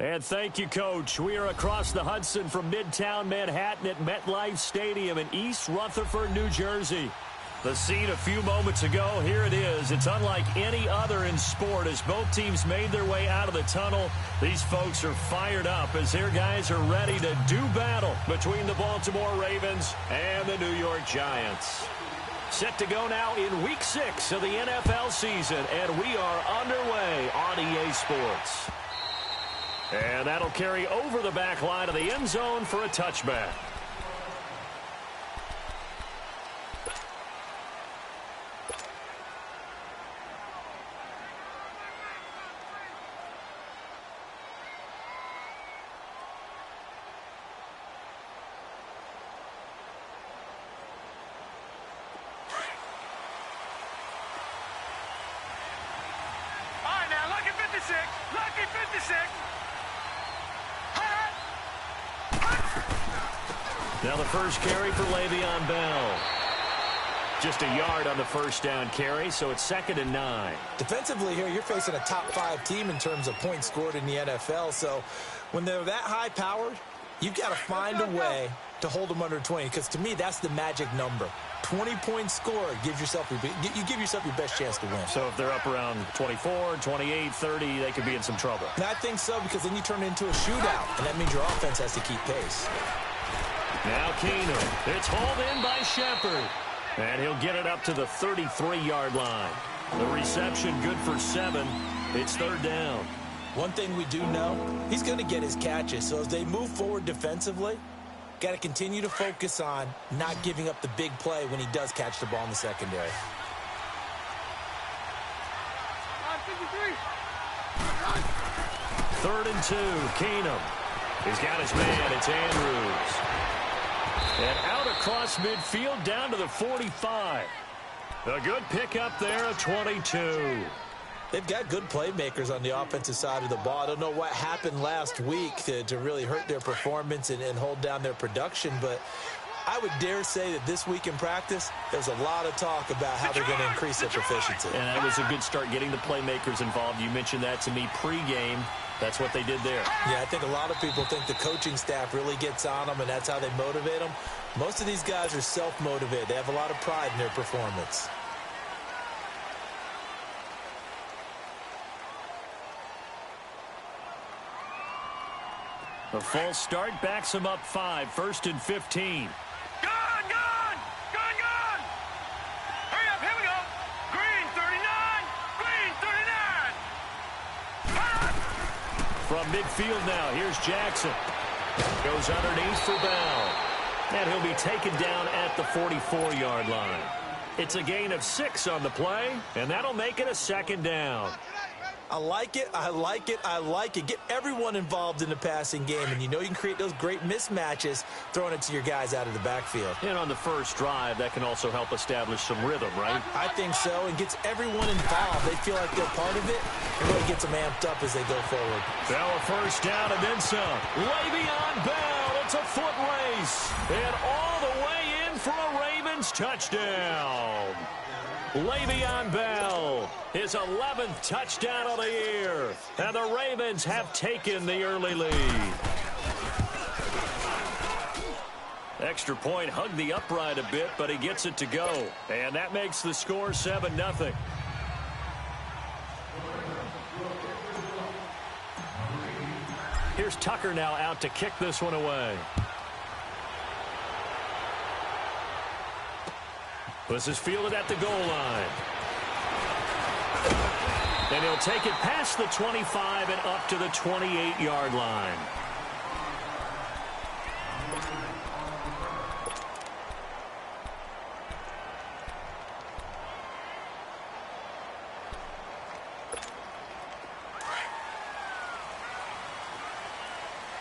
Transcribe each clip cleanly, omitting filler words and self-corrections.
And thank you, Coach. We are across the Hudson from Midtown Manhattan at MetLife Stadium in East Rutherford, New Jersey. The scene a few moments ago, here it is. It's unlike any other in sport as both teams made their way out of the tunnel. These folks are fired up as their guys are ready to do battle between the Baltimore Ravens and the New York Giants. Set to go now in Week 6 of the NFL season, and we are underway on EA Sports. And that'll carry over the back line of the end zone for a touchback. Lucky 56. Now the first carry for Le'Veon Bell. Just a yard on the first down carry, so it's 2nd and 9. Defensively here, you're facing a top-5 team in terms of points scored in the NFL, so when they're that high-powered, you've got to find a way to hold them under 20, because to me, that's the magic number. 20-point score, you give yourself your best chance to win. So if they're up around 24, 28, 30, they could be in some trouble. And I think so, because then you turn it into a shootout, and that means your offense has to keep pace. Now Keenum. It's hauled in by Shepard. And he'll get it up to the 33-yard line. The reception good for 7. It's 3rd down. One thing we do know, he's going to get his catches. So as they move forward defensively, got to continue to focus on not giving up the big play when he does catch the ball in the secondary. 3rd and 2. Keenum. He's got his man. It's Andrews. And out across midfield down to the 45. A good pickup there, a 22. They've got good playmakers on the offensive side of the ball. I don't know what happened last week to really hurt their performance and hold down their production, but I would dare say that this week in practice, there's a lot of talk about how they're going to increase their proficiency. And that was a good start getting the playmakers involved. You mentioned that to me pregame. That's what they did there. Yeah, I think a lot of people think the coaching staff really gets on them, and that's how they motivate them. Most of these guys are self-motivated. They have a lot of pride in their performance. The false start backs them up 5. 1st and 15. Hurry up, here we go. Green 39. From midfield now, here's Jackson. Goes underneath for Bell. And he'll be taken down at the 44-yard line. It's a gain of 6 on the play, and that'll make it a 2nd down. I like it. Get everyone involved in the passing game, and you know you can create those great mismatches throwing it to your guys out of the backfield. And on the first drive, that can also help establish some rhythm, right? I think so, and gets everyone involved. They feel like they're part of it, and really gets them amped up as they go forward. Now a first down and then some. Le'Veon Bell, it's a foot race. And all the way in for a Ravens touchdown. Le'Veon Bell, his 11th touchdown of the year. And the Ravens have taken the early lead. Extra point hugged the upright a bit, but he gets it to go. And that makes the score 7-0. Here's Tucker now out to kick this one away. This is fielded at the goal line. And he'll take it past the 25 and up to the 28-yard line.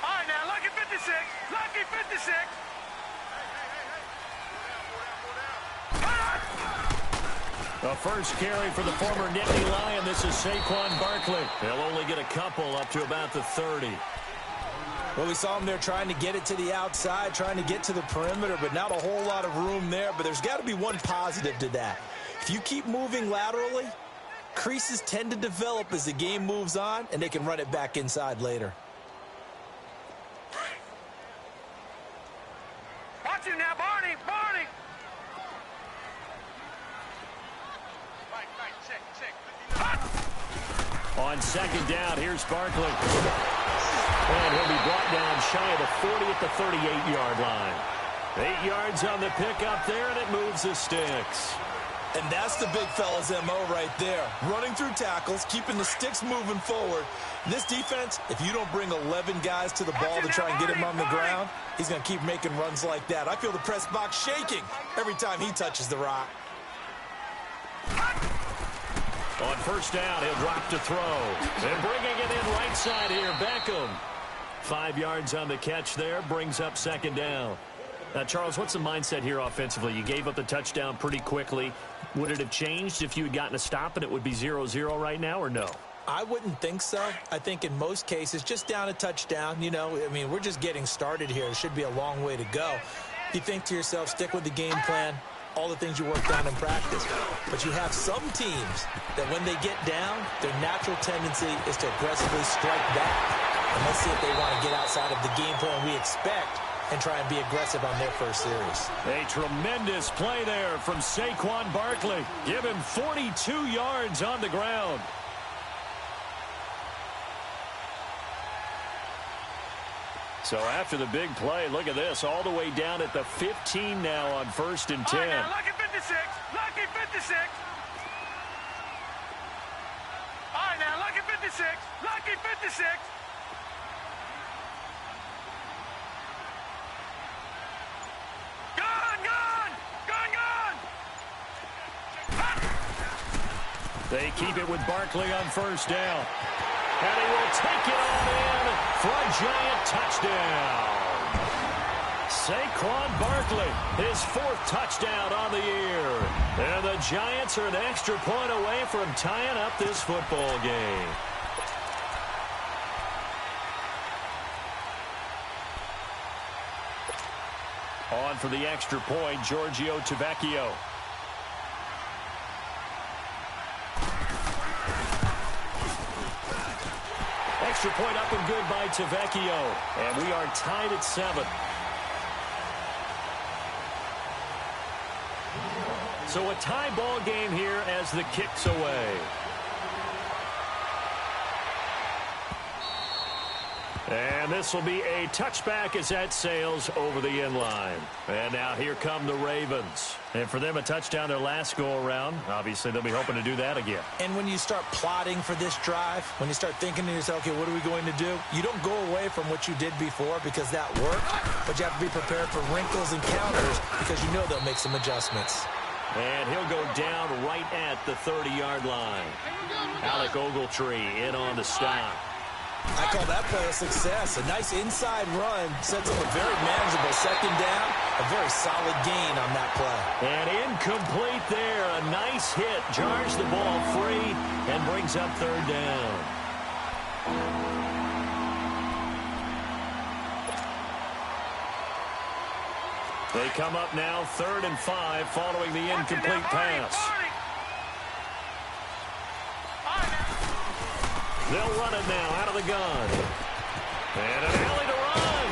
All right, now, lucky 56. Lucky 56. The first carry for the former Nittany Lion. This is Saquon Barkley. They'll only get a couple up to about the 30. Well, we saw him there trying to get it to the outside, trying to get to the perimeter, but not a whole lot of room there. But there's got to be one positive to that. If you keep moving laterally, creases tend to develop as the game moves on, and they can run it back inside later. On second down, here's Barkley. And he'll be brought down shy of the 40 at the 38-yard line. 8 yards on the pickup there, and it moves the sticks. And that's the big fella's MO right there. Running through tackles, keeping the sticks moving forward. This defense, if you don't bring 11 guys to the ball to try and get him on the ground, he's going to keep making runs like that. I feel the press box shaking every time he touches the rock. On first down, he'll drop to throw. And bringing it in right side here, Beckham. 5 yards on the catch there, brings up second down. Now, Charles, what's the mindset here offensively? You gave up the touchdown pretty quickly. Would it have changed if you had gotten a stop and it would be 0-0 right now, or no? I wouldn't think so. I think in most cases, just down a touchdown, you know, I mean, we're just getting started here. It should be a long way to go. You think to yourself, stick with the game plan, all the things you worked on in practice. But you have some teams that when they get down, their natural tendency is to aggressively strike back. And let's see if they want to get outside of the game plan we expect and try and be aggressive on their first series. A tremendous play there from Saquon Barkley. Give him 42 yards on the ground. So after the big play, look at this, all the way down at the 15 now on 1st and 10. All right, now, lucky 56. Lucky 56. All right, now, lucky 56. Lucky 56. They keep it with Barkley on first down. And he will take it on in for a giant touchdown. Saquon Barkley, his 4th touchdown on the year. And the Giants are an extra point away from tying up this football game. On for the extra point, Giorgio Tavecchio. Extra point up and good by Tavecchio. And we are tied at 7. So a tie ball game here as the kick's away. And this will be a touchback as that sails over the end line. And now here come the Ravens. And for them, a touchdown their last go-around. Obviously, they'll be hoping to do that again. And when you start plotting for this drive, when you start thinking to yourself, okay, what are we going to do? You don't go away from what you did before because that worked, but you have to be prepared for wrinkles and counters because you know they'll make some adjustments. And he'll go down right at the 30-yard line. Alec Ogletree in on the stop. I call that play a success. A nice inside run sets up a very manageable second down. A very solid gain on that play. And incomplete there. A nice hit. Jars the ball free and brings up third down. They come up now 3rd and 5 following the incomplete pass. They'll run it now out of the gun. And an alley to run.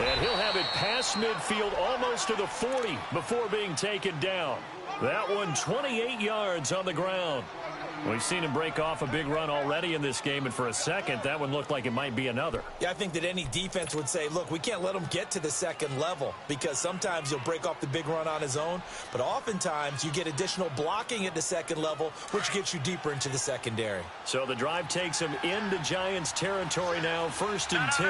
And he'll have it past midfield almost to the 40 before being taken down. That one 28 yards on the ground. We've seen him break off a big run already in this game, and for a second, that one looked like it might be another. Yeah, I think that any defense would say, look, we can't let him get to the second level because sometimes he'll break off the big run on his own, but oftentimes you get additional blocking at the second level, which gets you deeper into the secondary. So the drive takes him into Giants territory now, 1st and 10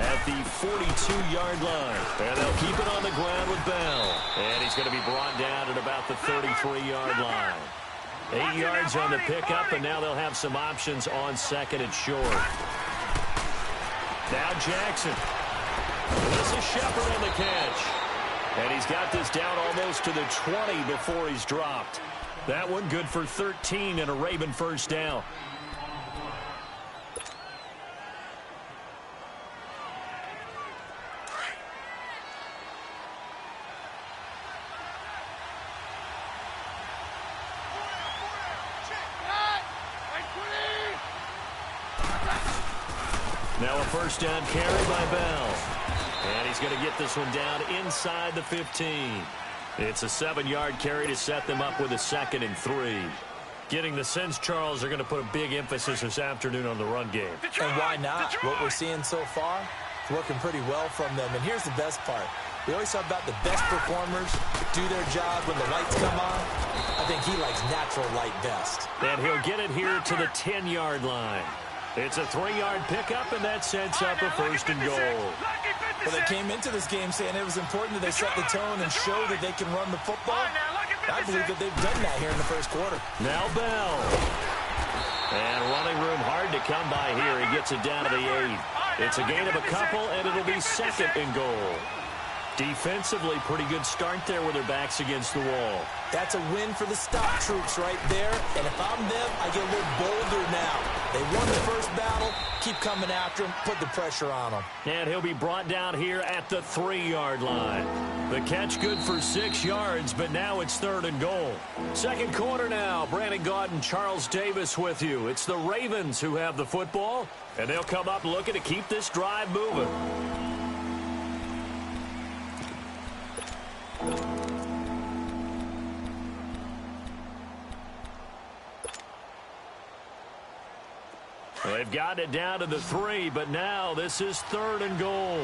at the 42-yard line. And they'll keep it on the ground with Bell. And he's going to be brought down at about the 33-yard line. 8 yards on the pickup, and now they'll have some options on 2nd and short. Now Jackson. This is Shepard on the catch. And he's got this down almost to the 20 before he's dropped. That one good for 13 and a Raven first down. Now a first down carry by Bell. And he's going to get this one down inside the 15. It's a 7-yard carry to set them up with a 2nd and 3. Getting the sense, Charles, they're going to put a big emphasis this afternoon on the run game. And why not? What we're seeing so far, it's working pretty well from them. And here's the best part. We always talk about the best performers do their job when the lights come on. I think he likes natural light best. And he'll get it here to the 10-yard line. It's a 3-yard pickup, and that sets up a first and goal. Well, they came into this game saying it was important that they set the tone and show that they can run the football. I believe that they've done that here in the first quarter. Now Bell. And running room hard to come by here. He gets it down to the 8. It's a gain of a couple, and it'll be second and goal. Defensively, pretty good start there with their backs against the wall. That's a win for the stock troops right there. And if I'm them, I get a little bolder now. They won the first battle. Keep coming after him. Put the pressure on him. And he'll be brought down here at the 3-yard line. The catch good for 6 yards, but now it's third and goal. Second quarter now. Brandon Gaud and Charles Davis with you. It's the Ravens who have the football, and they'll come up looking to keep this drive moving. Well, they've got it down to the 3, but now this is third and goal.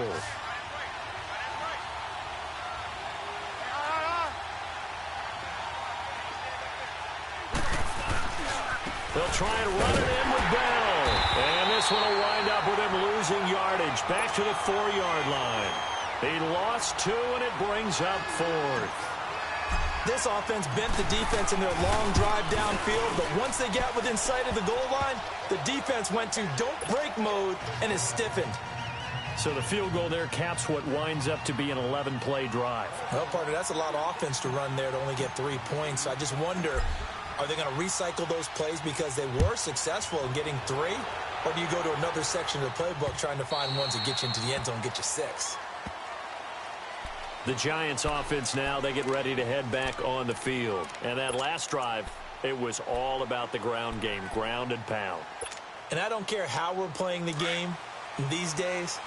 They'll try and run it in with Bell. And this one will wind up with him losing yardage. Back to the 4-yard line. He lost 2, and it brings up 4th. This offense bent the defense in their long drive downfield, but once they got within sight of the goal line, the defense went to don't break mode and is stiffened. So the field goal there caps what winds up to be an 11-play drive. Well, partner, that's a lot of offense to run there to only get 3 points. I just wonder, are they going to recycle those plays because they were successful in getting 3? Or do you go to another section of the playbook trying to find ones that get you into the end zone and get you 6? The Giants offense now, they get ready to head back on the field. And that last drive, it was all about the ground game, ground and pound. And I don't care how we're playing the game these days,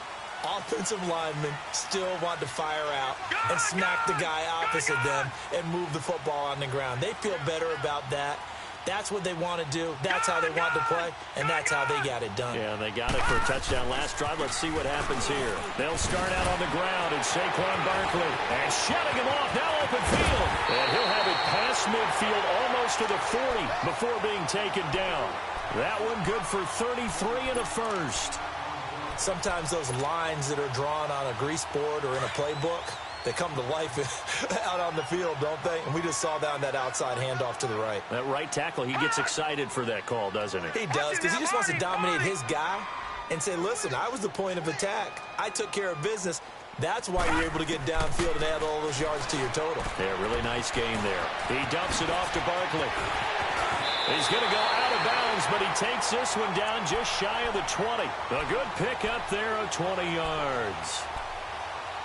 offensive linemen still want to fire out and smack the guy opposite them and move the football on the ground. They feel better about that. That's what they want to do. That's how they want to play, and that's how they got it done. Yeah, they got it for a touchdown last drive. Let's see what happens here. They'll start out on the ground, and Saquon Barkley. And shutting him off, now open field. And he'll have it past midfield almost to the 40 before being taken down. That one good for 33 and a first. Sometimes those lines that are drawn on a grease board or in a playbook, they come to life out on the field, don't they? And we just saw that on that outside handoff to the right. That right tackle, he gets excited for that call, doesn't he? He does, because he just wants to dominate his guy and say, listen, I was the point of attack. I took care of business. That's why you're able to get downfield and add all those yards to your total. Yeah, really nice game there. He dumps it off to Barkley. He's going to go out of bounds, but he takes this one down just shy of the 20. A good pickup there of 20 yards.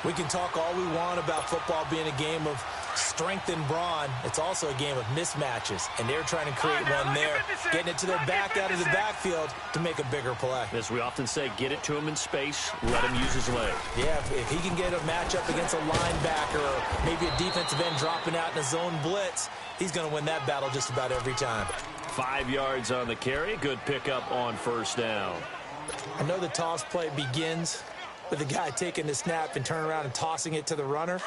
We can talk all we want about football being a game of strength and brawn. It's also a game of mismatches, and they're trying to create one there, getting it to their back out of the backfield to make a bigger play. As we often say, get it to him in space, let him use his leg. Yeah, if he can get a matchup against a linebacker or maybe a defensive end dropping out in a zone blitz, he's going to win that battle just about every time. 5 yards on the carry. Good pickup on first down. I know the toss play begins with the guy taking the snap and turning around and tossing it to the runner.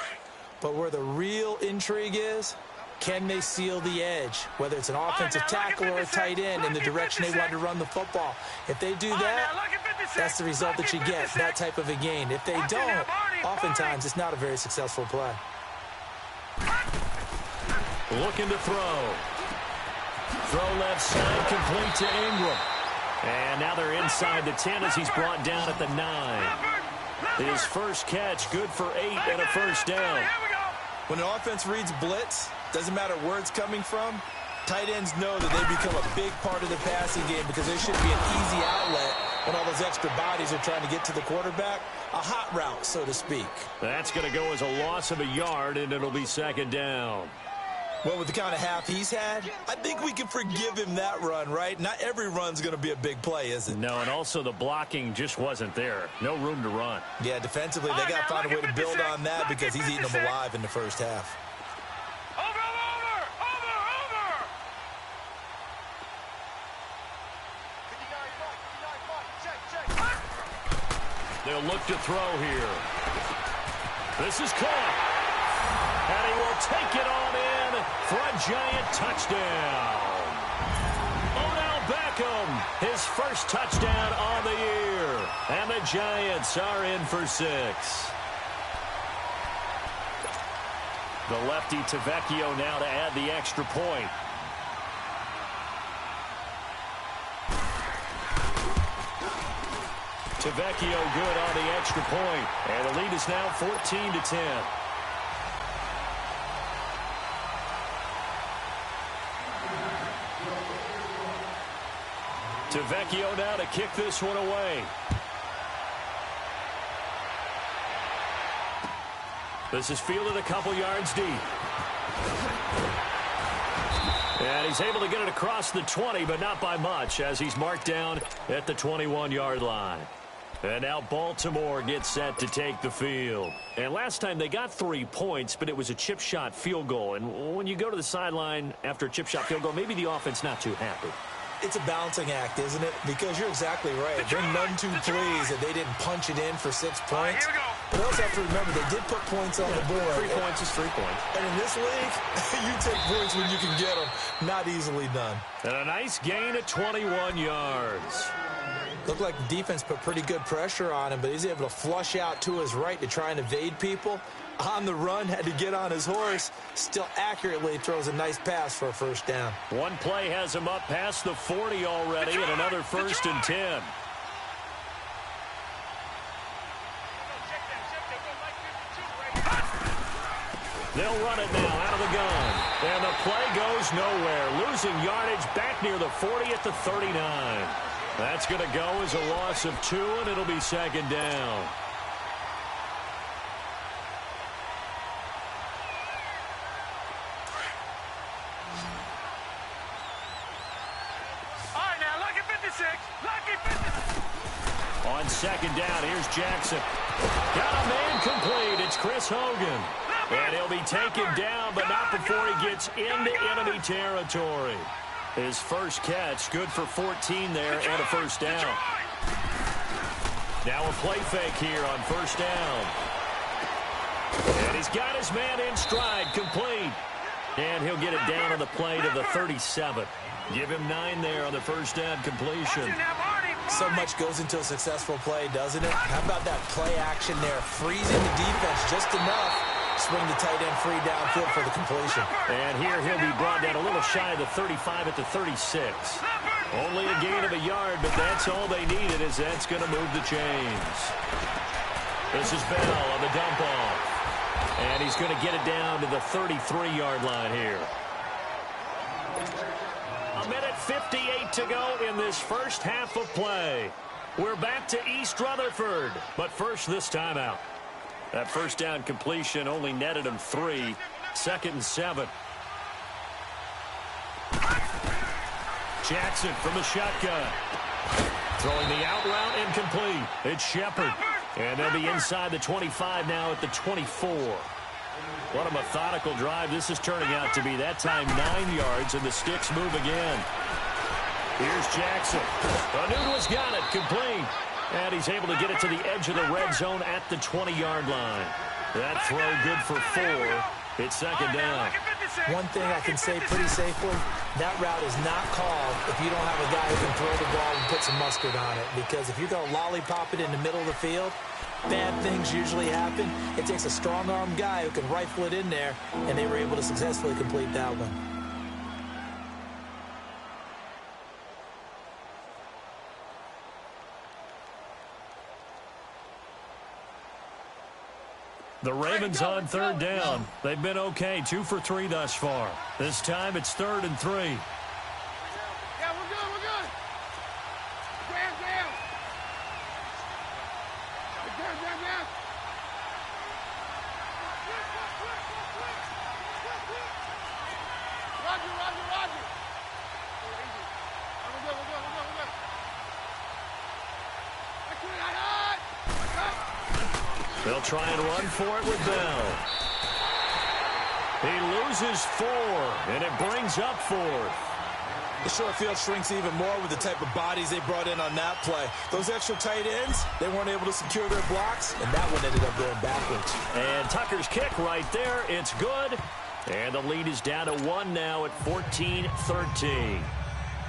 But where the real intrigue is, can they seal the edge? Whether it's an offensive tackle or a tight end in the direction they want to run the football. If they do that, that's the result that you get, that type of a gain. If they don't, oftentimes it's not a very successful play. Looking to throw. Throw left side, complete to Ingram. And now they're inside the 10 as he's brought down at the 9. His first catch, good for 8 and a first down. When an offense reads blitz, doesn't matter where it's coming from, tight ends know that they become a big part of the passing game because there should be an easy outlet when all those extra bodies are trying to get to the quarterback. A hot route, so to speak. That's going to go as a loss of a yard, and it'll be second down. Well, with the kind of half he's had, I think we can forgive him that run, right? Not every run's going to be a big play, is it? No, and also the blocking just wasn't there. No room to run. Yeah, defensively, they got to find a way to build on that because he's eating them alive in the first half. They'll look to throw here. This is caught. And he will take it on in for a giant touchdown. Odell Beckham, his first touchdown on the year. And the Giants are in for 6. The lefty Tavecchio now to add the extra point. Tavecchio good on the extra point. And the lead is now 14-10. Tavecchio now to kick this one away. This is fielded a couple yards deep. And he's able to get it across the 20, but not by much, as he's marked down at the 21-yard line. And now Baltimore gets set to take the field. And last time they got 3 points, but it was a chip shot field goal. And when you go to the sideline after a chip shot field goal, maybe the offense not too happy. It's a balancing act, isn't it? Because you're exactly right. They're none too pleased that they didn't punch it in for 6 points. But also have to remember, they did put points on the board. 3 points is 3 points. And in this league, you take points when you can get them. Not easily done. And a nice gain of 21 yards. Looked like the defense put pretty good pressure on him, but he's able to flush out to his right to try and evade people. On the run, had to get on his horse. Still accurately throws a nice pass for a first down. One play has him up past the 40 already, and another 1st and 10. They'll run it now out of the gun. And the play goes nowhere. Losing yardage back near the 40 at the 39. That's going to go as a loss of 2, and it'll be 2nd down. On 2nd down, here's Jackson. Got a man complete. It's Chris Hogan. And he'll be taken down, but not before he gets into enemy territory. His first catch, good for 14 there and a first down. Now a play fake here on 1st down. And he's got his man in stride, complete. And he'll get it down on the play to the 37. Give him 9 there on the 1st down completion. So much goes into a successful play, doesn't it? How about that play action there? Freezing the defense just enough. Swing the tight end free downfield for the completion. And here he'll be brought down a little shy of the 35 at the 36. Only a gain of a yard, but that's all they needed, as that's going to move the chains. This is Bell on the dump off. And he's going to get it down to the 33-yard line here. A minute 58 to go in this first half of play. We're back to East Rutherford, but first this timeout. That first down completion only netted him 3. 2nd and 7. Jackson from the shotgun. Throwing the out route incomplete. It's Shepard. And they'll be inside the 25 now at the 24. What a methodical drive this is turning out to be. That time 9 yards, and the sticks move again. Here's Jackson. Anunua's got it, complete. And he's able to get it to the edge of the red zone at the 20-yard line. That throw good for 4. It's 2nd down. One thing I can say pretty safely, that route is not called if you don't have a guy who can throw the ball and put some mustard on it. Because if you're going to lollipop it in the middle of the field, bad things usually happen. It takes a strong-armed guy who can rifle it in there, and they were able to successfully complete that one. The Ravens on 3rd down. They've been okay, 2 for 3 thus far. This time it's 3rd and 3. Yeah, we're good, we're good. Down. Roger. We're good. They'll try and run for it with Bell. He loses 4, and it brings up 4th. The short field shrinks even more with the type of bodies they brought in on that play. Those extra tight ends, they weren't able to secure their blocks, and that one ended up going backwards. And Tucker's kick right there. It's good. And the lead is down to 1 now at 14-13.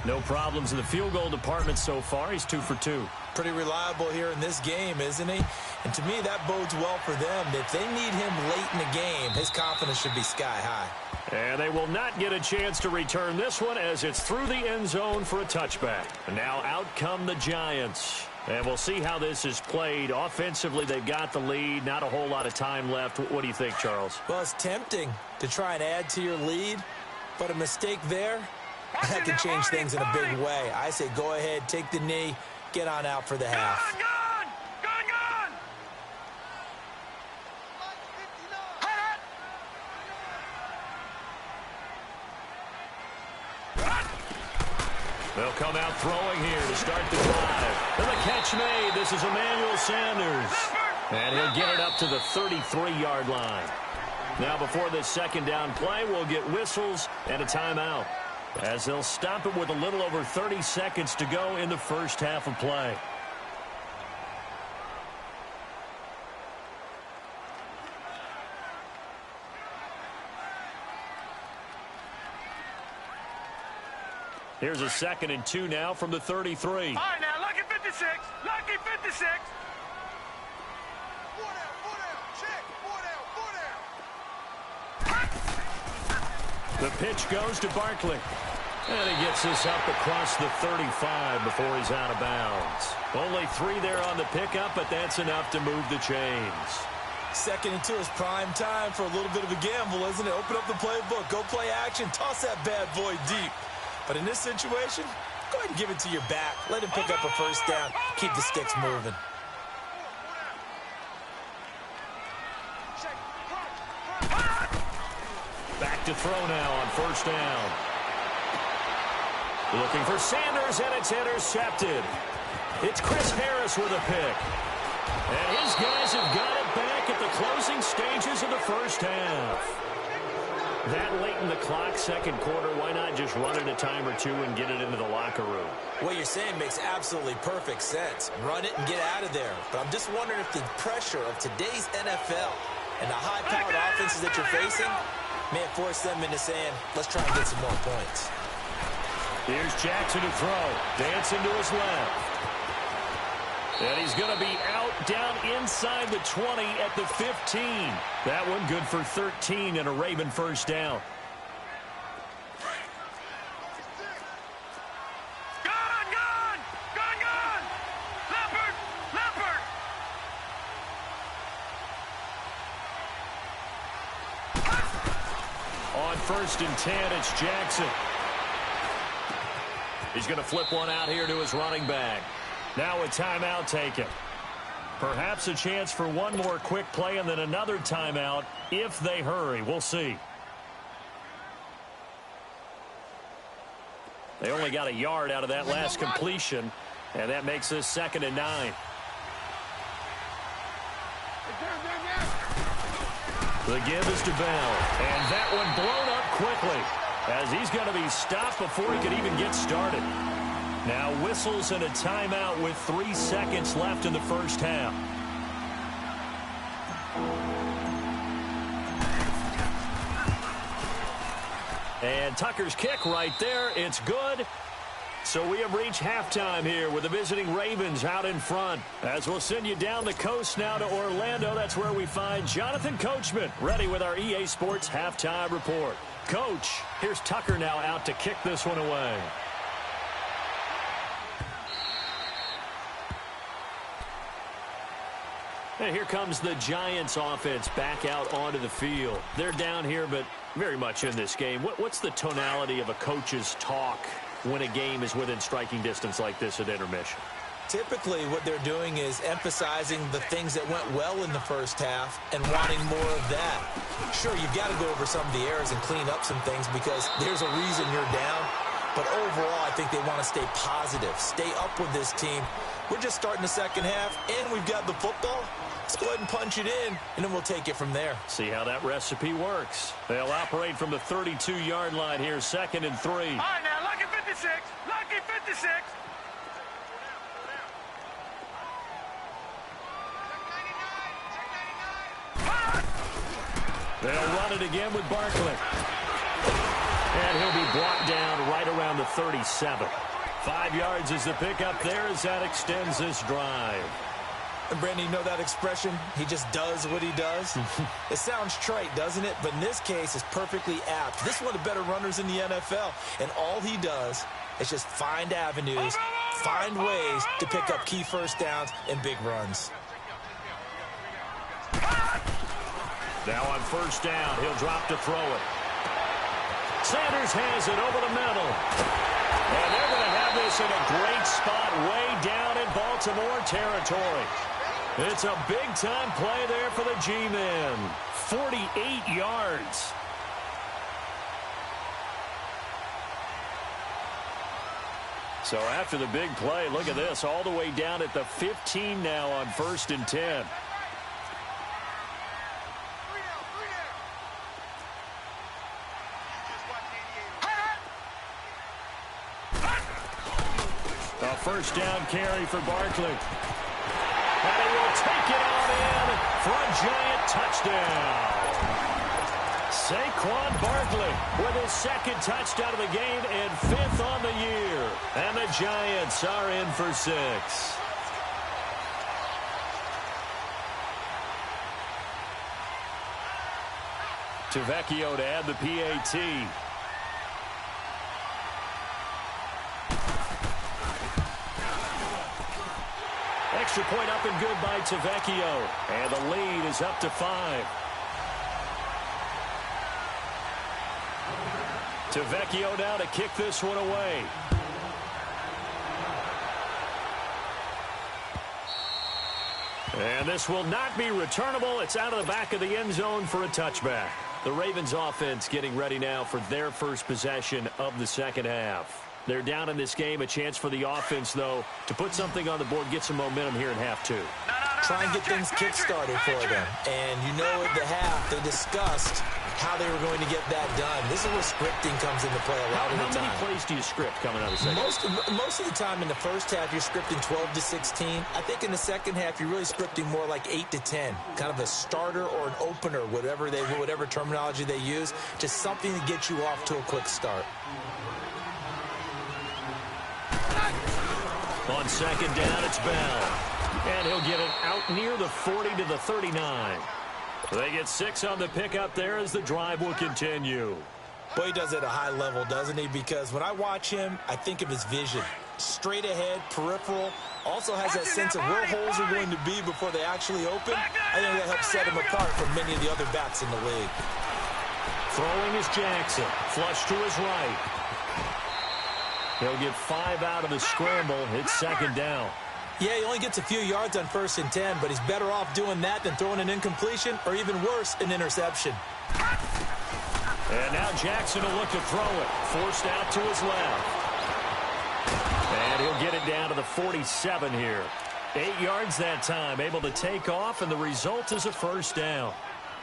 No problems in the field goal department so far. He's 2 for 2. Pretty reliable here in this game, isn't he? And to me, that bodes well for them. If they need him late in the game, his confidence should be sky high. And they will not get a chance to return this one as it's through the end zone for a touchback. And now out come the Giants. And we'll see how this is played. Offensively, they've got the lead. Not a whole lot of time left. What do you think, Charles? Well, it's tempting to try and add to your lead, but a mistake there, that can change things in a big way. I say go ahead, take the knee, get on out for the half. Gun! They'll come out throwing here to start the drive. And the catch made. This is Emmanuel Sanders. And he'll get it up to the 33-yard line. Now before this second down play, we'll get whistles and a timeout, as they'll stop it with a little over 30 seconds to go in the first half of play. Here's a 2nd and 2 now from the 33. All right, now, lucky 56. Lucky 56. The pitch goes to Barkley. And he gets this up across the 35 before he's out of bounds. Only 3 there on the pickup, but that's enough to move the chains. 2nd and 2 is prime time for a little bit of a gamble, isn't it? Open up the playbook, go play action, toss that bad boy deep. But in this situation, go ahead and give it to your back. Let him pick up a first down. Keep the sticks moving. Back to throw now on first down. Looking for Sanders, and it's intercepted. It's Chris Harris with a pick. And his guys have got it back at the closing stages of the first half. That late in the clock, second quarter, why not just run it a time or two and get it into the locker room? What you're saying makes absolutely perfect sense. Run it and get out of there. But I'm just wondering if the pressure of today's NFL and the high-powered offenses that you're facing may have forced them into saying, let's try and get some more points. Here's Jackson to throw. Dancing to his left. And he's going to be out down inside the 20 at the 15. That one good for 13 and a Raven first down. Gun! Leopard! On 1st and 10, it's Jackson. He's going to flip one out here to his running back. Now a timeout taken. Perhaps a chance for one more quick play and then another timeout if they hurry. We'll see. They only got a yard out of that last completion, and that makes this 2nd and 9. The give is to Bell, and that one blown up quickly as he's going to be stopped before he could even get started. Now whistles and a timeout with 3 seconds left in the first half. And Tucker's kick right there. It's good. So we have reached halftime here with the visiting Ravens out in front. As we'll send you down the coast now to Orlando. That's where we find Jonathan Coachman ready with our EA Sports halftime report. Coach, here's Tucker now out to kick this one away. And here comes the Giants offense back out onto the field. They're down here, but very much in this game. What's the tonality of a coach's talk when a game is within striking distance like this at intermission? Typically, what they're doing is emphasizing the things that went well in the first half and wanting more of that. Sure, you've got to go over some of the errors and clean up some things because there's a reason you're down. But overall, I think they want to stay positive, stay up with this team. We're just starting the second half, and we've got the football. Let's go ahead and punch it in, and then we'll take it from there. See how that recipe works. They'll operate from the 32-yard line here, 2nd and 3. All right, now, lucky 56. 56. Lucky 56. They'll run it again with Barkley. And he'll be brought down right around the 37. 5 yards is the pickup there as that extends this drive. And Brandon, you know that expression? He just does what he does. It sounds trite, doesn't it? But in this case, it's perfectly apt. This is one of the better runners in the NFL. And all he does is just find avenues, find ways to pick up key first downs and big runs. Now on first down, he'll drop to throw it. Sanders has it over the middle. And they're going to have this in a great spot way down in Baltimore territory. It's a big-time play there for the G-men. 48 yards. So after the big play, look at this, all the way down at the 15 now on 1st and 10. A first down carry for Barkley. And he will take it on in for a giant touchdown. Saquon Barkley with his 2nd touchdown of the game and 5th on the year. And the Giants are in for 6. Tavecchio to add the PAT. Extra point up and good by Tavecchio. And the lead is up to 5. Tavecchio now to kick this one away. And this will not be returnable. It's out of the back of the end zone for a touchback. The Ravens offense getting ready now for their first possession of the second half. They're down in this game. A chance for the offense, though, to put something on the board, get some momentum here in half 2. Try and get things kick-started for them. And you know at the half, they discussed how they were going to get that done. This is where scripting comes into play a lot of the time. How many plays do you script coming out of the second? Most of the time in the first half, you're scripting 12 to 16. I think in the second half, you're really scripting more like 8 to 10. Kind of a starter or an opener, whatever terminology they use. Just something to get you off to a quick start. On second down, it's Bell. And he'll get it out near the 40 to the 39. They get 6 on the pickup there as the drive will continue. Boy, he does it at a high level, doesn't he? Because when I watch him, I think of his vision. Straight ahead, peripheral. Also has that sense of where holes are going to be before they actually open. I think that helps set him apart from many of the other backs in the league. Throwing is Jackson. Flush to his right. He'll get 5 out of the scramble. It's second down. Yeah, he only gets a few yards on 1st and 10, but he's better off doing that than throwing an incompletion or even worse, an interception. And now Jackson will look to throw it. Forced out to his left. And he'll get it down to the 47 here. 8 yards that time, able to take off, and the result is a first down.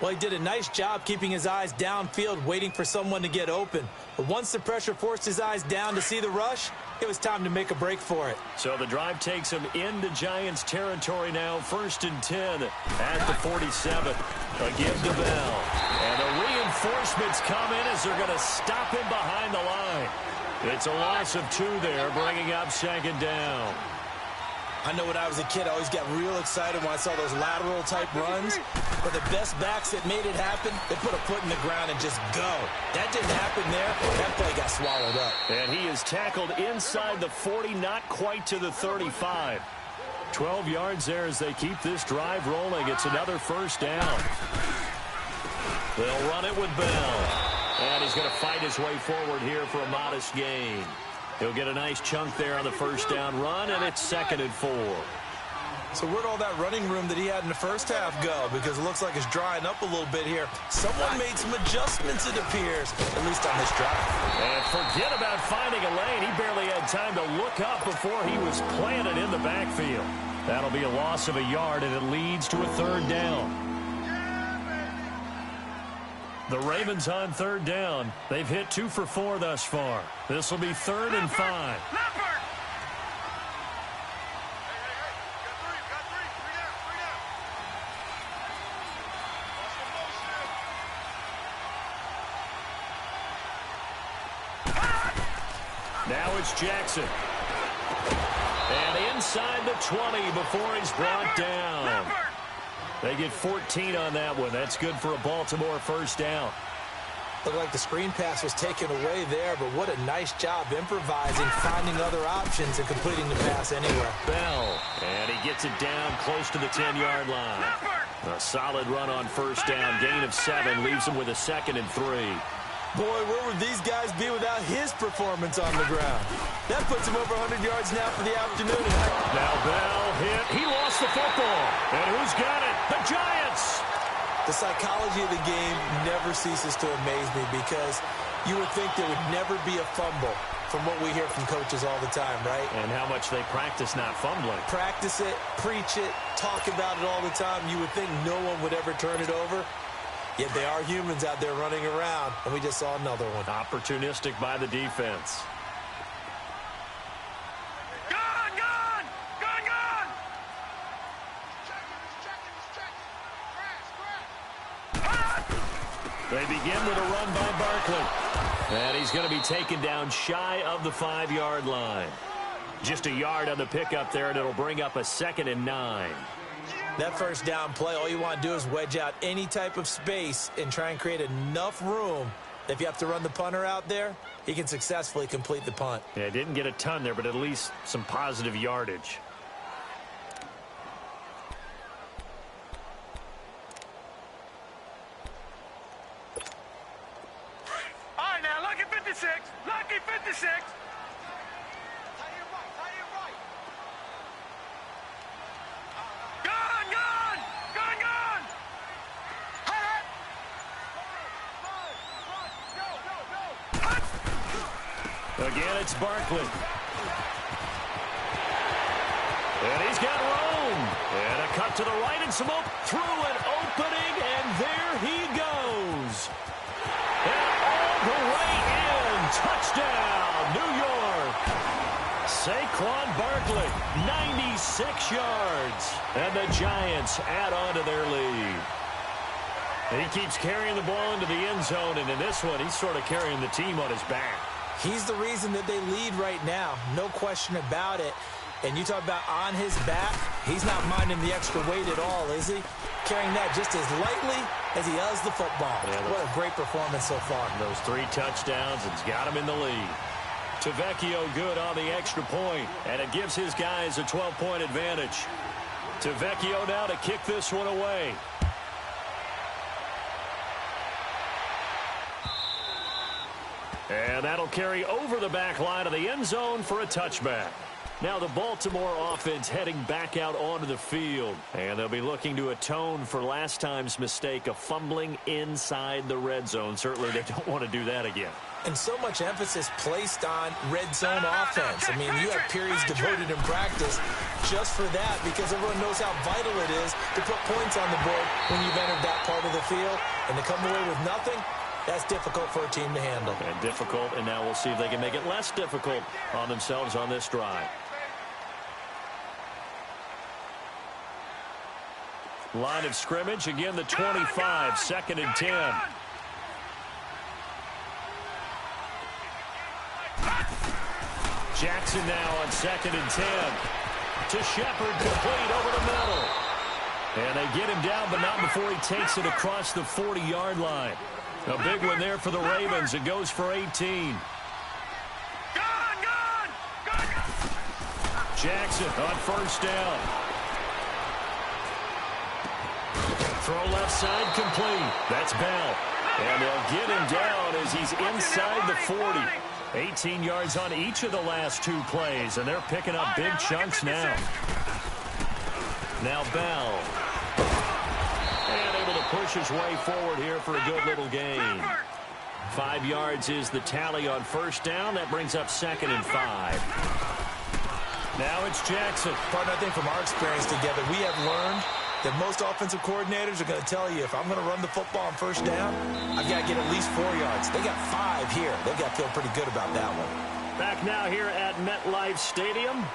Well, he did a nice job keeping his eyes downfield, waiting for someone to get open. But once the pressure forced his eyes down to see the rush, it was time to make a break for it. So the drive takes him into Giants territory now. 1st and 10 at the 47. A give to Bell. And the reinforcements come in as they're going to stop him behind the line. It's a loss of 2 there, bringing up second down. I know when I was a kid, I always got real excited when I saw those lateral-type runs. But the best backs that made it happen, they put a foot in the ground and just go. That didn't happen there. That play got swallowed up. And he is tackled inside the 40, not quite to the 35. 12 yards there as they keep this drive rolling. It's another first down. They'll run it with Bell. And he's going to fight his way forward here for a modest gain. He'll get a nice chunk there on the first down run, and it's 2nd and 4. So where'd all that running room that he had in the first half go? Because it looks like it's drying up a little bit here. Someone made some adjustments, it appears, at least on this drive. And forget about finding a lane. He barely had time to look up before he was planted in the backfield. That'll be a loss of a yard, and it leads to a 3rd down. The Ravens on third down. They've hit 2 for 4 thus far. This will be 3rd and 5. Now it's Jackson. And inside the 20 before he's brought down. They get 14 on that one. That's good for a Baltimore first down. Looked like the screen pass was taken away there, but what a nice job improvising, finding other options, and completing the pass anywhere. Bell, and he gets it down close to the 10-yard line. A solid run on first down. Gain of 7 leaves him with a 2nd and 3. Boy, where would these guys be without his performance on the ground? That puts him over 100 yards now for the afternoon. Now Bell hit. He lost the football. And who's got it? The Giants. The psychology of the game never ceases to amaze me because you would think there would never be a fumble from what we hear from coaches all the time, right? And how much they practice not fumbling. Practice it, preach it, talk about it all the time. You would think no one would ever turn it over. Yet they are humans out there running around, and we just saw another one. Opportunistic by the defense. Gone, gone! Gone, gone! They begin with a run by Barkley. And he's going to be taken down shy of the 5-yard line. Just a yard on the pickup there, and it'll bring up a 2nd and 9. That first down play, all you want to do is wedge out any type of space and try and create enough room. If you have to run the punter out there, he can successfully complete the punt. Yeah, didn't get a ton there, but at least some positive yardage. All right, now, lucky 56. Lucky 56. Again, it's Barkley. And he's got room. And a cut to the right and some through an opening, and there he goes. And all the way in. Touchdown, New York. Saquon Barkley, 96 yards. And the Giants add on to their lead. And he keeps carrying the ball into the end zone, and in this one, he's sort of carrying the team on his back. He's the reason that they lead right now. No question about it. And you talk about on his back, he's not minding the extra weight at all, is he? Carrying that just as lightly as he does the football. Yeah, what a great performance so far. Those 3 touchdowns, it's got him in the lead. Tavecchio good on the extra point, and it gives his guys a 12-point advantage. Tavecchio now to kick this one away. And that'll carry over the back line of the end zone for a touchback. Now the Baltimore offense heading back out onto the field. And they'll be looking to atone for last time's mistake of fumbling inside the red zone. Certainly they don't want to do that again. And so much emphasis placed on red zone offense. I mean, you have periods devoted in practice just for that because everyone knows how vital it is to put points on the board when you've entered that part of the field. And to come away with nothing, that's difficult for a team to handle. And difficult, and now we'll see if they can make it less difficult on themselves on this drive. Line of scrimmage, again the 25, 2nd and 10. Jackson now on 2nd and 10. To Shepard, complete over the middle. And they get him down, but not before he takes it across the 40-yard line. A big one there for the Ravens. It goes for 18. Jackson on first down. Throw left side complete. That's Bell. And they'll get him down as he's inside the 40. 18 yards on each of the last 2 plays, and they're picking up big chunks now. Now Bell. And able to push his way forward here for a good little gain. 5 yards is the tally on first down. That brings up 2nd and 5. Now it's Jackson. Partner, I think from our experience together, we have learned that most offensive coordinators are going to tell you, if I'm going to run the football on first down, I've got to get at least 4 yards. They got 5 here. They've got to feel pretty good about that one. Back now here at MetLife Stadium.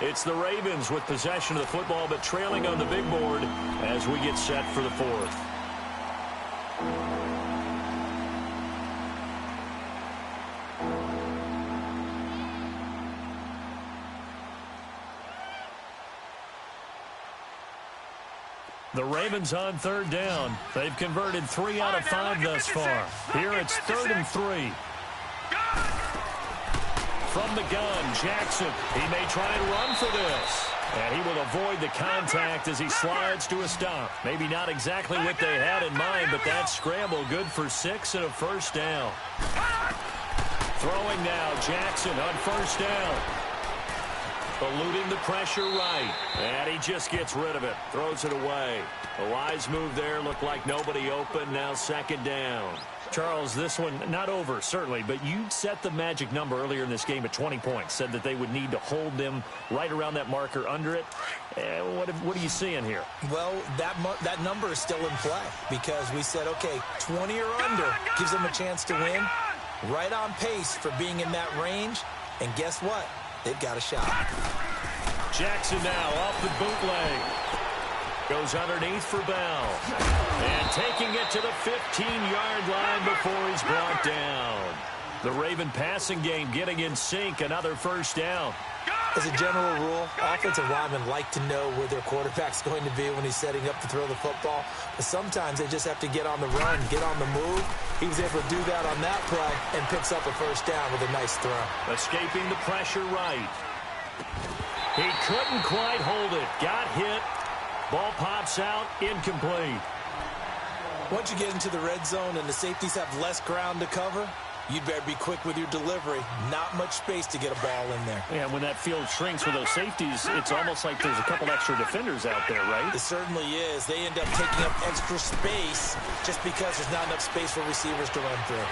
It's the Ravens with possession of the football, but trailing on the big board as we get set for the fourth. The Ravens on third down. They've converted 3 out of 5 thus far. Here it's 3rd and 3. From the gun, Jackson. He may try and run for this. And he will avoid the contact as he slides to a stop. Maybe not exactly what they had in mind, but that scramble good for 6 and a first down. Throwing now, Jackson on first down. Eluding the pressure right. And he just gets rid of it. Throws it away. A wise move there. Looked like nobody open. Now 2nd down. Charles, this one not over, certainly, but you set the magic number earlier in this game at 20 points. Said that they would need to hold them right around that marker under it. What are you seeing here? Well, that number is still in play because we said, okay, 20 or under gives them a chance to win. Right on pace for being in that range. And guess what? They've got a shot. Jackson now off the bootleg. Goes underneath for Bell. And taking it to the 15-yard line before he's brought down. The Raven passing game getting in sync. Another first down. As a general rule, offensive linemen like to know where their quarterback's going to be when he's setting up to throw the football. But sometimes they just have to get on the run, get on the move. He was able to do that on that play and picks up a first down with a nice throw. Escaping the pressure right. He couldn't quite hold it. Got hit. Ball pops out. Incomplete. Once you get into the red zone and the safeties have less ground to cover, you'd better be quick with your delivery. Not much space to get a ball in there. Yeah, when that field shrinks with those safeties, it's almost like there's a couple extra defenders out there, right? It certainly is. They end up taking up extra space just because there's not enough space for receivers to run through.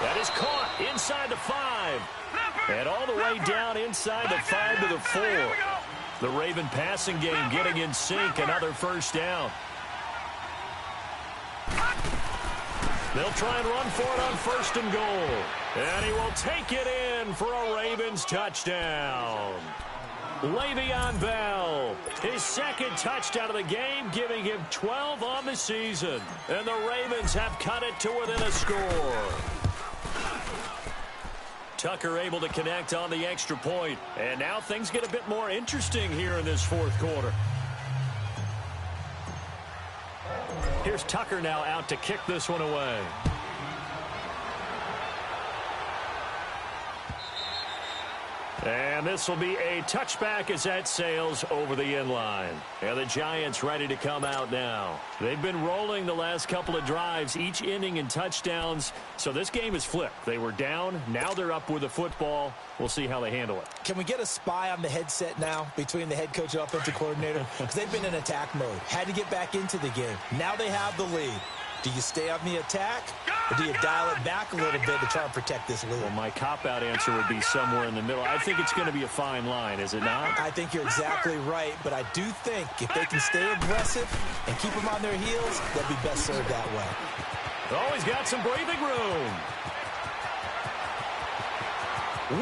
That is caught inside the 5. And all the way down inside the 5 to the 4. The Raven passing game getting in sync. Another first down. They'll try and run for it on 1st and goal. And he will take it in for a Ravens touchdown. Le'Veon Bell, his 2nd touchdown of the game, giving him 12 on the season. And the Ravens have cut it to within a score. Tucker able to connect on the extra point. And now things get a bit more interesting here in this 4th quarter. Here's Tucker now out to kick this one away. And this will be a touchback as that sails over the inline. And the Giants ready to come out now. They've been rolling the last couple of drives, each inning in touchdowns. So this game is flipped. They were down. Now they're up with the football. We'll see how they handle it. Can we get a spy on the headset now between the head coach and offensive coordinator? Because they've been in attack mode. Had to get back into the game. Now they have the lead. Do you stay on the attack, or do you dial it back a little bit to try and protect this lead? Well, my cop-out answer would be somewhere in the middle. I think it's going to be a fine line, is it not? I think you're exactly right, but I do think if they can stay aggressive and keep them on their heels, they'll be best served that way. Oh, he's got some breathing room.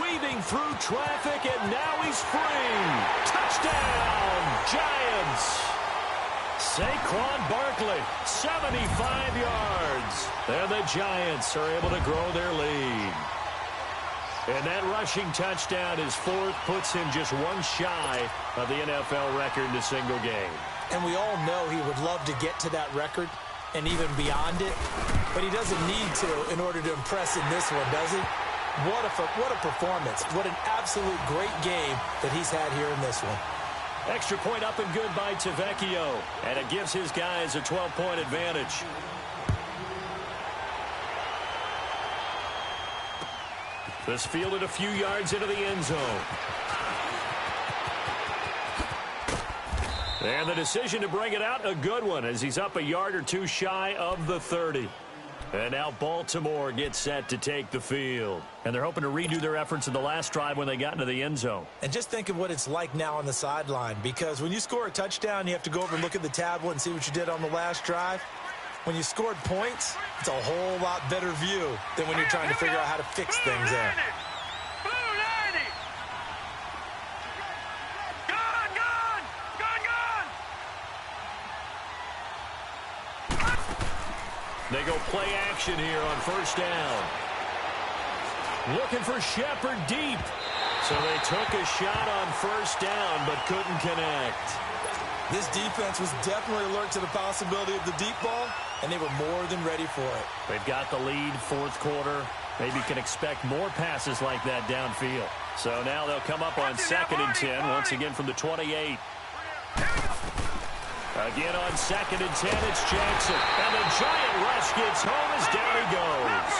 Weaving through traffic, and now he's free. Touchdown, Giants. Saquon Barkley, 75 yards. And the Giants are able to grow their lead. And that rushing touchdown is 4th, puts him just one shy of the NFL record in a single game. And we all know he would love to get to that record and even beyond it, but he doesn't need to in order to impress in this one, does he? What a performance. What an absolute great game that he's had here in this one. Extra point up and good by Tavecchio. And it gives his guys a 12-point advantage. This fielded a few yards into the end zone. And the decision to bring it out, a good one, as he's up a yard or two shy of the 30. And now Baltimore gets set to take the field. And they're hoping to redo their efforts in the last drive when they got into the end zone. And just think of what it's like now on the sideline, because when you score a touchdown, you have to go over and look at the tablet and see what you did on the last drive. When you scored points, it's a whole lot better view than when you're trying to figure out how to fix things there. They go play action here on first down. Looking for Shepard deep. So they took a shot on first down but couldn't connect. This defense was definitely alert to the possibility of the deep ball, and they were more than ready for it. They've got the lead, fourth quarter. Maybe can expect more passes like that downfield. So now they'll come up on 2nd and 10, once again from the 28. Again on 2nd and 10, it's Jackson. And the giant rush gets home as down he goes.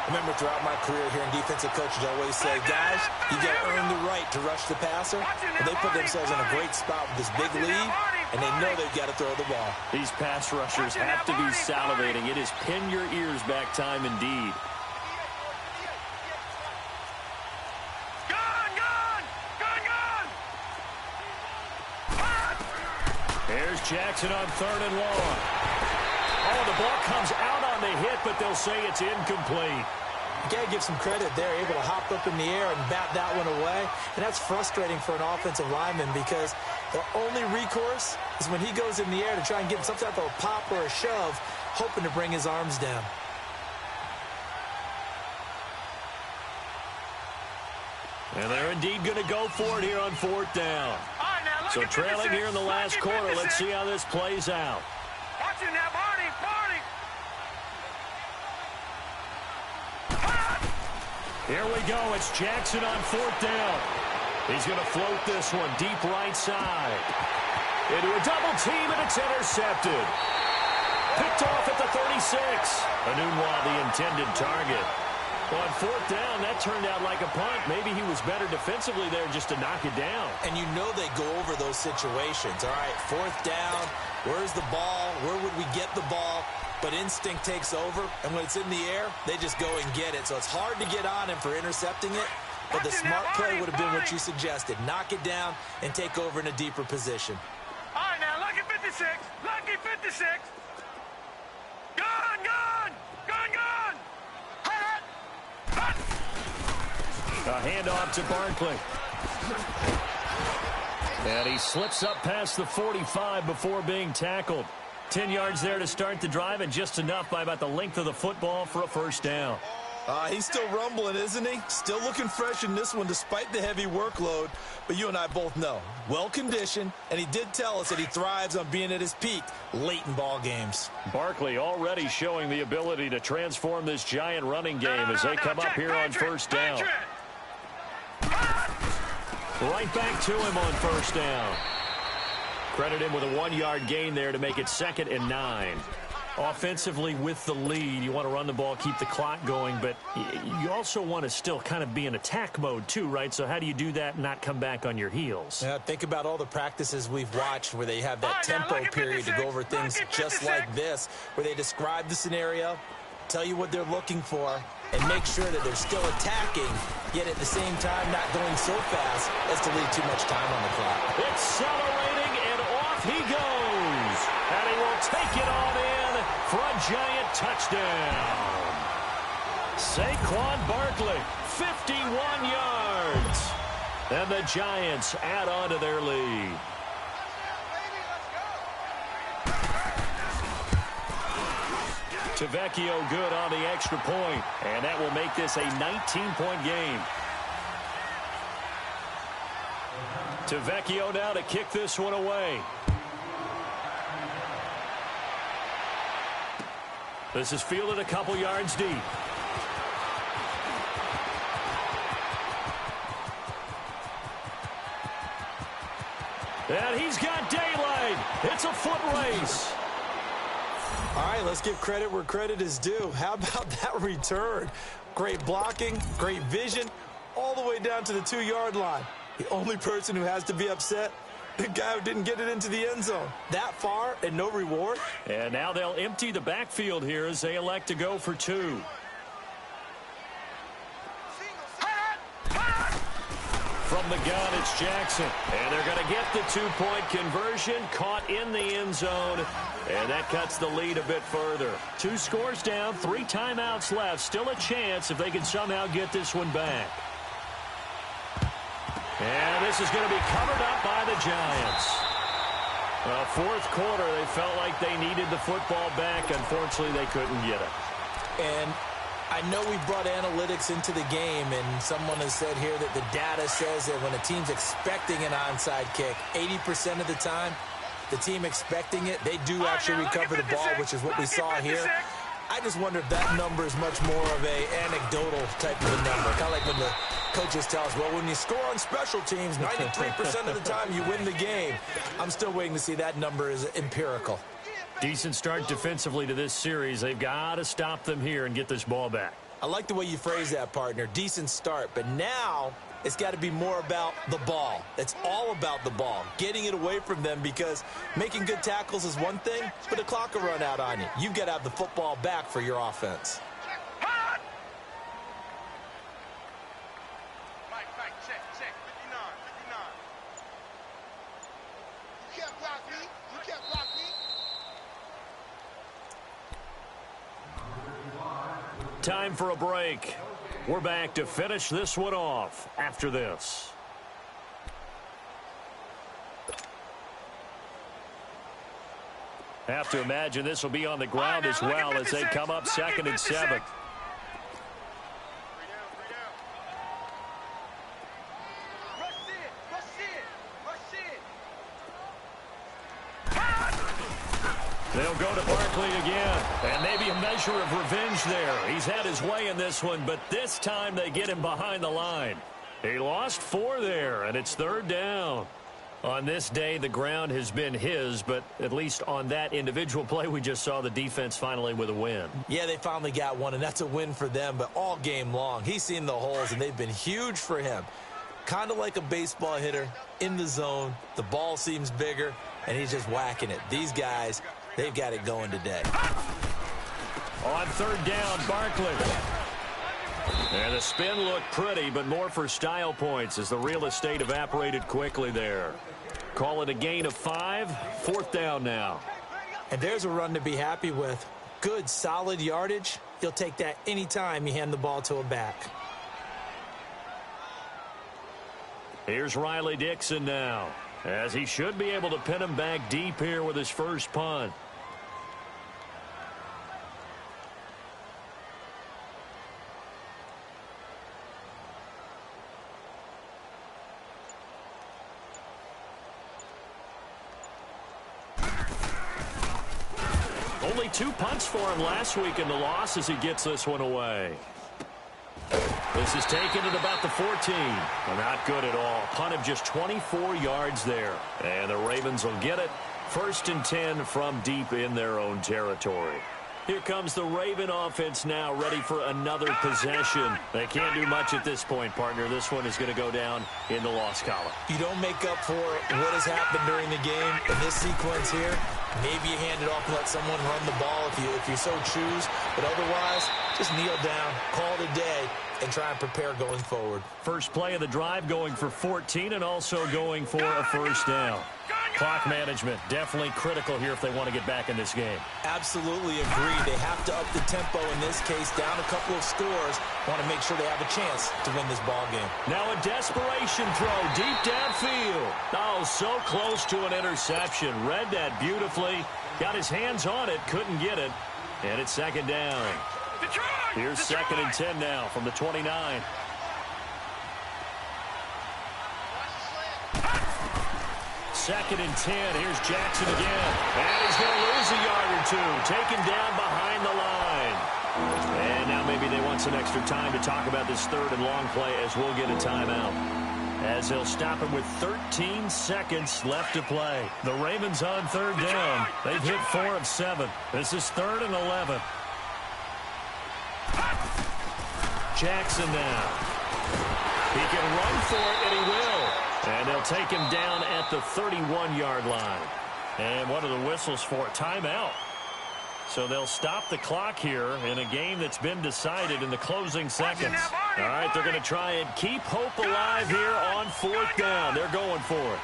Remember, throughout my career here in defensive coaches, I always say, guys, you got to earn the right to rush the passer. And they put themselves in a great spot with this big lead, and they know they've got to throw the ball. These pass rushers have to be salivating. It is pin your ears back time indeed. Here's Jackson on 3rd and long. Oh, the ball comes out on the hit, but they'll say it's incomplete. You got to give some credit. They're able to hop up in the air and bat that one away. And that's frustrating for an offensive lineman because their only recourse is when he goes in the air to try and get some type of a pop or a shove, hoping to bring his arms down. And they're indeed going to go for it here on 4th down. So trailing here in the last quarter, let's see how this plays out. Watch it now, Barney. Here we go. It's Jackson on 4th down. He's going to float this one deep right side. Into a double team, and it's intercepted. Picked off at the 36. Anunwa, the intended target. On 4th down, that turned out like a punt. Maybe he was better defensively there just to knock it down. And you know they go over those situations. All right, 4th down, where's the ball? Where would we get the ball? But instinct takes over, and when it's in the air, they just go and get it. So it's hard to get on him for intercepting it, but the smart play would have been what you suggested. Knock it down and take over in a deeper position. All right, now, lucky 56. Lucky 56. Gone. A handoff to Barkley. And he slips up past the 45 before being tackled. 10 yards there to start the drive, and just enough by about the length of the football for a first down. He's still rumbling, isn't he? Still looking fresh in this one despite the heavy workload. But you and I both know, well-conditioned, and he did tell us that he thrives on being at his peak late in ball games. Barkley already showing the ability to transform this giant running game as they come up here on first down. Right back to him on first down. Credit him with a 1-yard gain there to make it 2nd and 9. Offensively with the lead, you want to run the ball, keep the clock going, but you also want to still kind of be in attack mode too, right? So how do you do that and not come back on your heels? Yeah, think about all the practices we've watched where they have that tempo period to go over things just like this, where they describe the scenario, tell you what they're looking for, and make sure that they're still attacking, yet at the same time not going so fast as to leave too much time on the clock. Accelerating, and off he goes. And he will take it on in for a giant touchdown. Saquon Barkley, 51 yards. And the Giants add on to their lead. Tavecchio good on the extra point, and that will make this a 19-point game. Tavecchio now to kick this one away. This is fielded a couple yards deep. And he's got daylight. It's a foot race. All right, let's give credit where credit is due. How about that return? Great blocking, great vision, all the way down to the 2-yard line. The only person who has to be upset, The guy who didn't get it into the end zone. That far and no reward. And now they'll empty the backfield here as they elect to go for two. From the gun, it's Jackson. And they're going to get the two-point conversion, caught in the end zone. And that cuts the lead a bit further. 2 scores down, 3 timeouts left. Still a chance if they can somehow get this one back. And this is going to be covered up by the Giants. Fourth quarter, they felt like they needed the football back. Unfortunately, they couldn't get it. And I know we brought analytics into the game, and someone has said here that the data says that when a team's expecting an onside kick, 80% of the time, the team expecting it, they do actually recover the ball, which is what we saw here. I just wonder if that number is much more of a anecdotal type of a number. Kind of like when the coaches tell us, well, when you score on special teams, 93% of the time you win the game. I'm still waiting to see that number is empirical. Decent start defensively to this series. They've got to stop them here and get this ball back. I like the way you phrase that, partner. Decent start. But now it's got to be more about the ball. It's all about the ball. Getting it away from them, because making good tackles is one thing, but the clock will run out on you. You've got to have the football back for your offense. Time for a break. We're back to finish this one off after this. Have to imagine this will be on the ground as well as they come up 2nd and 7. They'll go to Barkley again, and maybe a measure of revenge there. He's had his way in this one, but this time they get him behind the line. He lost 4 there, and it's 3rd down. On this day, the ground has been his, but at least on that individual play, we just saw the defense finally with a win. Yeah, they finally got one, and that's a win for them, but all game long, he's seen the holes, and they've been huge for him. Kind of like a baseball hitter in the zone. The ball seems bigger, and he's just whacking it. These guys, they've got it going today. On 3rd down, Barkley. And the spin looked pretty, but more for style points as the real estate evaporated quickly there. Call it a gain of 5. 4th down now. And there's a run to be happy with. Good, solid yardage. You'll take that anytime you hand the ball to a back. Here's Riley Dixon now, as he should be able to pin him back deep here with his first punt. Only 2 punts for him last week in the loss as he gets this one away. This is taken at about the 14. Well, not good at all. Punt of just 24 yards there. And the Ravens will get it. 1st and 10 from deep in their own territory. Here comes the Raven offense now, ready for another possession. They can't do much at this point, partner. This one is going to go down in the loss column. You don't make up for what has happened during the game in this sequence here. Maybe you hand it off and let someone run the ball if you so choose. But otherwise, just kneel down, call it a day, and try and prepare going forward. First play of the drive going for 14 and also going for a 1st down. Clock management definitely critical here if they want to get back in this game. Absolutely agree. They have to up the tempo in this case, down a couple of scores. Want to make sure they have a chance to win this ball game. Now a desperation throw deep downfield. Oh, so close to an interception. Read that beautifully. Got his hands on it, couldn't get it. And it's 2nd down. Here's 2nd and 10 now from the 29. Second and 10. Here's Jackson again. And he's going to lose a yard or 2. Taken down behind the line. And now maybe they want some extra time to talk about this 3rd and long play as we'll get a timeout. As they'll stop him with 13 seconds left to play. The Ravens on 3rd down. They've hit 4 of 7. This is 3rd and 11. Jackson now. He can run for it, and he will. And they'll take him down at the 31-yard line. And what are the whistles for? Timeout. So they'll stop the clock here in a game that's been decided in the closing seconds. All right, they're going to try and keep hope alive here on 4th down. They're going for it.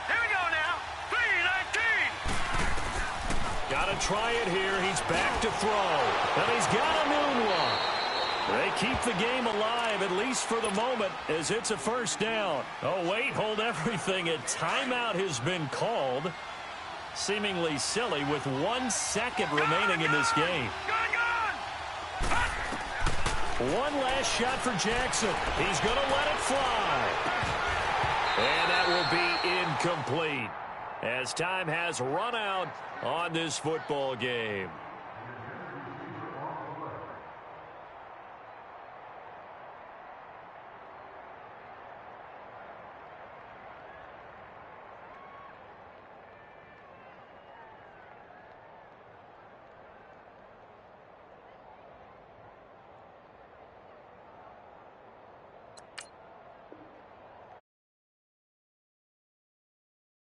Here we go now. 3-19. Got to try it here. He's back to throw. And he's got a moonwalk. They keep the game alive, at least for the moment, as it's a 1st down. Oh, wait, hold everything. A timeout has been called. Seemingly silly with 1 second remaining in this game. One last shot for Jackson. He's going to let it fly. And that will be incomplete as time has run out on this football game.